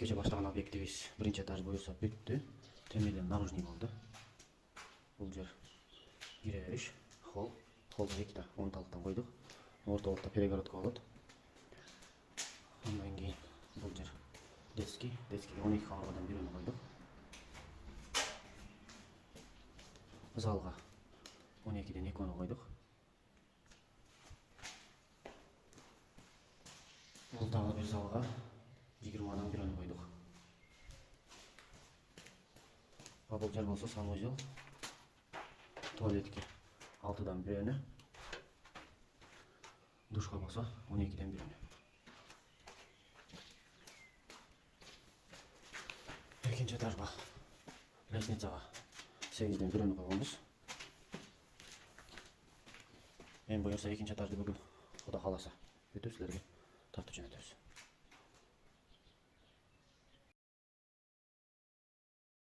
Кеше баштаган объектибиз биринчи этаж буюрса бүттү. Темирден наружный болду. Бул жер кире бериш, холл. Холлдо эки онталыктан койдук. Ортолукта перегородка болот. Андан кийин бул жер детский 12 кабыргадан бирөөнү койдук. Залга 12ден экөөнү койдук. Бул дагы бир залга 20дан бирөөнү койдук. Бул жер болсо санузел, туалетке 6дан бирөөнү, душка болсо 12ден бирөөнү. Экинчи этажга лестницага 8ден бирөөнү койгонбуз. Эми буюрса экинчи этажды бүгүн Кудай кааласа бүтүп силерге тартып жөнөтөбүз.